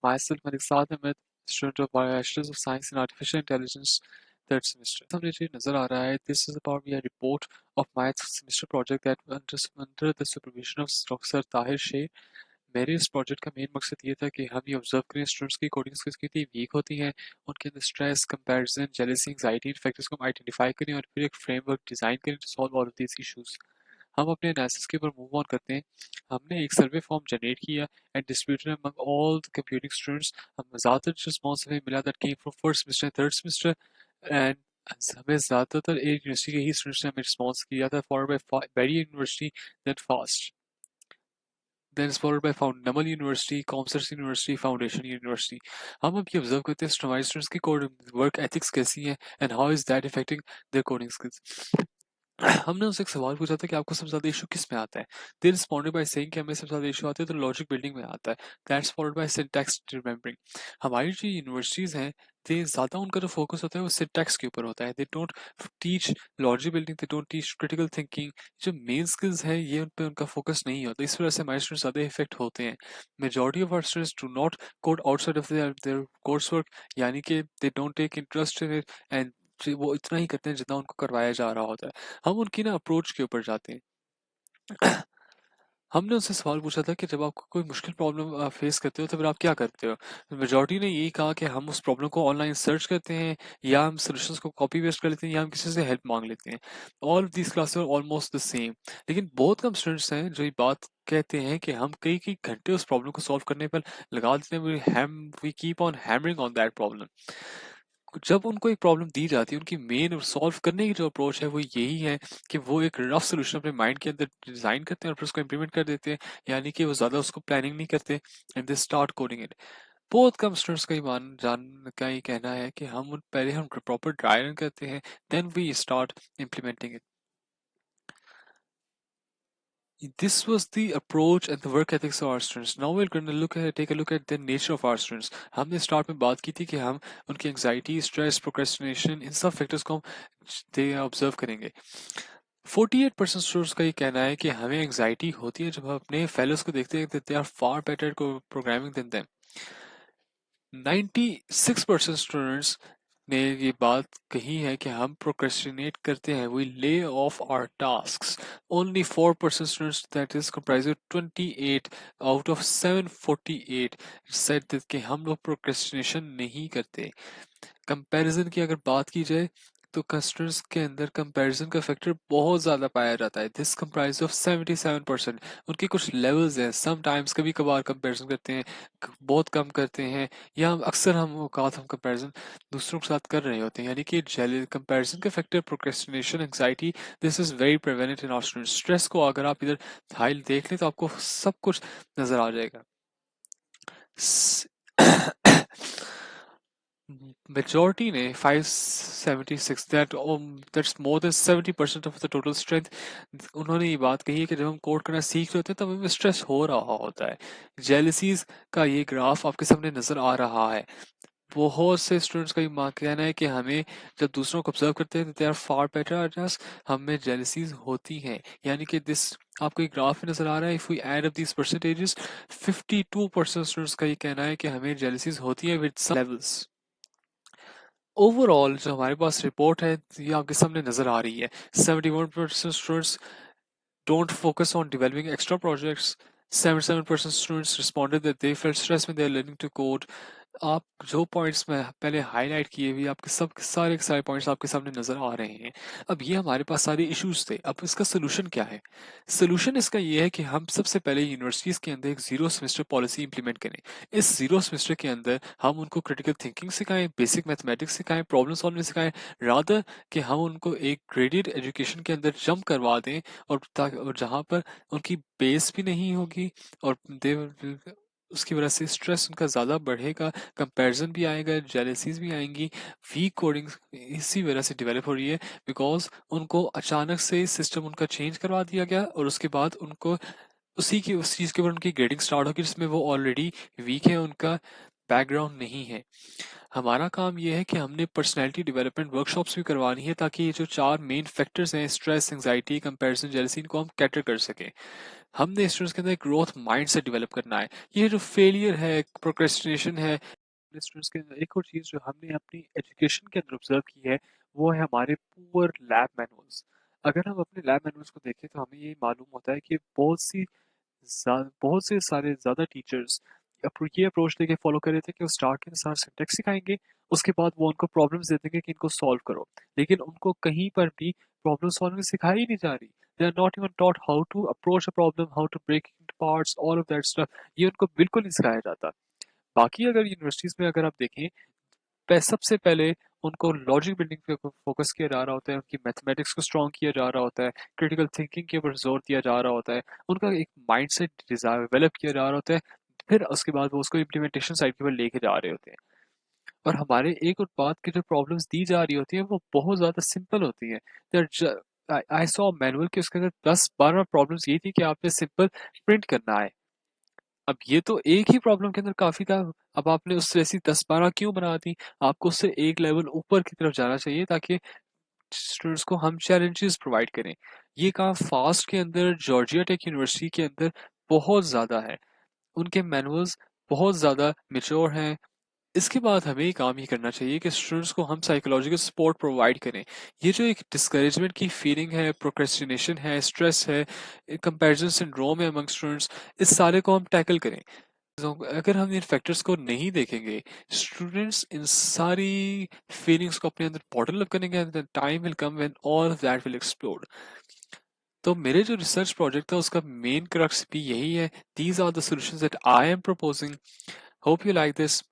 Myself, Malik Saad Ahmed, student of Bachelor's of Science in Artificial Intelligence, third semester. हमने जो नज़र आ रहा है, this is about a report of my semester project that under the supervision of Dr. Tahir Sheikh. मेरे इस project का main मकसद ये था कि हम ये ऑब्जर्व करें स्टूडेंट्स की कोडिंग स्किल्स कितनी वीक होती हैं, उनके अंदर stress, comparison, jealousy, anxiety factors को हम आइडेंटिफाई करें और फिर एक फ्रेमवर्क डिज़ाइन करें to solve all of these issues. हम अपने एनालिसिस के ऊपर मूव ऑन करते हैं। हमने एक सर्वे फॉर्म जनरेट किया and distributed among all the computing students. हमें ज़्यादातर रिस्पॉन्स हमें मिला that came from first semester third semester and हमें ज़्यादातर एक यूनिवर्सिटी के ही स्टूडेंट्स ने हमें रिस्पॉन्स किया था, forward bye very university, that fast, then is followed by Namal University, Comsars University, Foundation University. हम अब ये ऑब्जर्व करते हैं हमारे स्टूडेंट्स की कोड वर्क एथिक्स कैसी है and how is that affecting their coding skills. हमने उनसे एक सवाल पूछा था कि आपको सबसे ज्यादा इशू किस में आता है। दे रिस्पॉन्डेड बाय सेइंग कि हमें सबसे ज्यादा इशू आता है तो लॉजिक बिल्डिंग में आता है। That's followed by syntax remembering. हमारी जो यूनिवर्सिटीज हैं, दे ज्यादा उनका जो फोकस होता है वो सिंटैक्स के ऊपर होता है। They don't teach logic building, they don't teach critical thinking. जो मेन स्किल्स है ये उन पे उनका फोकस नहीं होता, इस वजह से हमारे स्टूडेंट्स ज्यादा इफेक्ट होते हैं। Majority of our students do not code outside of their course work, यानी कि they don't take interest in it and वो इतना ही करते हैं जितना उनको करवाया जा रहा होता है। हम उनकी ना अप्रोच के ऊपर जाते हैं। हमने उनसे सवाल पूछा था कि जब आपको कोई मुश्किल प्रॉब्लम फेस करते हो तो फिर आप क्या करते हो। मेजॉरिटी ने यही कहा कि हम उस प्रॉब्लम को ऑनलाइन सर्च करते हैं, या हम सोल्यूशंस को कॉपी पेस्ट कर लेते हैं, या हम किसी से हेल्प मांग लेते हैं। All of these classes are almost the same. लेकिन बहुत कम स्टूडेंट्स हैं जो ये बात कहते हैं कि हम कई कई घंटे उस प्रॉब्लम को सॉल्व करने पर लगा देते हैं। We keep on hammering on that problem. जब उनको एक प्रॉब्लम दी जाती है, उनकी मेन सॉल्व करने की जो अप्रोच है वो यही है कि वो एक रफ सोल्यूशन अपने माइंड के अंदर डिजाइन करते हैं और फिर उसको इम्प्लीमेंट कर देते हैं, यानी कि वो ज्यादा उसको प्लानिंग नहीं करते and they start coding it. बहुत कम स्टूडेंट्स का ही मान जान का ही कहना है कि पहले हम प्रॉपर ट्राई रन करते हैं, then we start implementing it. This was the approach and the work ethics of our students. Now we're going to take a look at the nature of our students. हमने start में बात की थी कि हम उनकी एंजाइटी, स्ट्रेस, प्रोक्रेस्टिनेशन, इन सब factors को हम ऑब्जर्व करेंगे। 48% स्टूडेंट्स का ये कहना है कि हमें एंजाइटी होती है जब हम अपने फेलोज को देखते हैं, they are far better programming than them. 96% students ने ये बात कही है कि हम प्रोक्रेस्टिनेट करते हैं, we lay off our tasks. Only 4% students, that is comprised of 28 out of 748 said that कि हम लोग प्रोक्रेस्टिनेशन नहीं करते। कंपैरिजन की अगर बात की जाए तो कस्टमर्स के अंदर कंपैरिजन का फैक्टर बहुत ज़्यादा पाया जाता है। This comprise of 77%। उनके कुछ लेवल्स हैं, समटाइम्स कभी कभार कंपैरिजन करते हैं, बहुत कम करते हैं, या अक्सर हम औकात हम कंपैरिजन दूसरों के साथ कर रहे होते हैं, यानी कि कंपैरिजन का factor, procrastination, anxiety, this is very prevalent in our students. Stress को अगर आप इधर हाई देख लें तो आपको सब कुछ नजर आ जाएगा। Majority ने 576, that's more than 70% of the total strength। उन्होंने ये बात कही है कि जब हम कोड करना सीख रहे होते हैं तब हमें स्ट्रेस हो रहा होता है। जेलसीज का ये ग्राफ आपके सामने नजर आ रहा है। बहुत से स्टूडेंट्स का ये कहना है कि हमें जब दूसरों को ऑब्जर्व करते हैं, they are far better at us, हमें जेलसीज होती हैं, यानी कि दिस आपको एक ग्राफ में नजर आ रहा है। If we add up these percentages, 52% students का ये कहना है कि हमें जेलसीज होती है विद सम लेवल्स। ओवरऑल जो हमारे पास रिपोर्ट है ये आपके सामने नजर आ रही है। 71% students don't focus on developing extra projects. 77% students responded that they felt stress when they are learning to code. आप जो पॉइंट्स मैं पहले हाईलाइट किए हुए आपके सब सारे के सारे पॉइंट्स आपके सामने नजर आ रहे हैं। अब ये हमारे पास सारे इश्यूज थे, अब इसका सोल्यूशन क्या है। सोल्यूशन इसका ये है कि हम सबसे पहले यूनिवर्सिटीज के अंदर एक जीरो सेमेस्टर पॉलिसी इंप्लीमेंट करें। इस जीरो सेमेस्टर के अंदर हम उनको क्रिटिकल थिंकिंग सिखाएं, बेसिक मैथमेटिक्स सिखाएं, प्रॉब्लम सॉल्विंग सिखाएं, रादर कि हम उनको एक ग्रेडेड एजुकेशन के अंदर जंप करवा दें, और जहाँ पर उनकी बेस भी नहीं होगी और दे उसकी वजह से स्ट्रेस उनका ज़्यादा बढ़ेगा, कंपैरिजन भी आएगा, जेलसीज भी आएंगी। वीक कोडिंग इसी वजह से डेवलप हो रही है, बिकॉज उनको अचानक से सिस्टम उनका चेंज करवा दिया गया और उसके बाद उनको उस चीज़ के ऊपर उनकी ग्रेडिंग स्टार्ट होगी जिसमें वो ऑलरेडी वीक है, उनका बैकग्राउंड नहीं है। हमारा काम ये है कि हमने पर्सनैलिटी डेवलपमेंट वर्कशॉप्स भी करवानी है ताकि ये जो 4 मेन फैक्टर्स हैं स्ट्रेस, एंग्जायटी, कंपैरिजन, जेलसी इनको हम कैटर कर सकें। हमने स्टूडेंट्स के अंदर एक ग्रोथ माइंडसेट डेवलप करना है। ये जो फेलियर है, प्रोक्रेस्टिनेशन है, स्टूडेंट्स के अंदर एक और चीज़ जो हमने अपनी एजुकेशन के अंदर ऑब्जर्व की है वो है हमारे पुअर लैब मैनुअल्स। अगर हम अपने लैब मैनुअल्स को देखें तो हमें ये मालूम होता है कि बहुत से सारे ज़्यादा टीचर्स ये अप्रोच लेके फॉलो कर रहे थे कि वो स्टार्ट के साथ सिंटेक्स सिखाएंगे, उसके बाद वो उनको प्रॉब्लम्स दे देंगे कि इनको सॉल्व करो, लेकिन उनको कहीं पर भी प्रॉब्लम सॉल्विंग सिखाई ही नहीं जा रही। They are not even taught how to approach a problem, how to break it parts, all of that stuff. ये उनको बिल्कुल नहीं सिखाया जाता। बाकी अगर यूनिवर्सिटीज में अगर आप देखें, सबसे पहले उनको लॉजिक बिल्डिंग पे फोकस किया जा रहा होता है, उनकी मैथमेटिक्स को स्ट्रॉन्ग किया जा रहा होता है, क्रिटिकल थिंकिंग के ऊपर जोर दिया जा रहा होता है, उनका एक माइंडसेट डेवलप किया जा रहा होता है। फिर उसके बाद वो उसको इम्प्लीमेंटेशन साइड के ऊपर लेके जा रहे होते हैं। और हमारे एक उत्पाद की जो प्रॉब्लम्स दी जा रही होती है वो बहुत ज्यादा सिंपल होती है। आई सॉ मैनुअल के उसके अंदर 10-12 प्रॉब्लम्स ये थी कि आपने सिंपल प्रिंट करना है। अब ये तो एक ही प्रॉब्लम के अंदर काफी था। अब आपने उससे ऐसी 10-12 क्यों बना दी? आपको उससे एक लेवल ऊपर की तरफ जाना चाहिए ताकि स्टूडेंट्स को हम चैलेंजेस प्रोवाइड करें। ये काम फास्ट के अंदर, जॉर्जिया टेक यूनिवर्सिटी के अंदर बहुत ज्यादा है। उनके मैनुअल्स बहुत ज्यादा मेच्योर हैं। इसके बाद हमें ये काम ही करना चाहिए कि स्टूडेंट्स को हम साइकोलॉजिकल सपोर्ट प्रोवाइड करें। ये जो एक डिस्करेजमेंट की फीलिंग है, प्रोक्रेस्टिनेशन है, स्ट्रेस है, कंपैरिजन सिंड्रोम है अमंग स्टूडेंट्स, इस सारे को हम टैकल करें। अगर हम इन फैक्टर्स को नहीं देखेंगे, स्टूडेंट्स इन सारी फीलिंग्स को अपने अंदर बॉटल अप करेंगे, and time will come when all of that will explode. तो मेरे जो रिसर्च प्रोजेक्ट था उसका मेन क्रक्स भी यही है। These are the solutions that I am proposing. Hope you like this.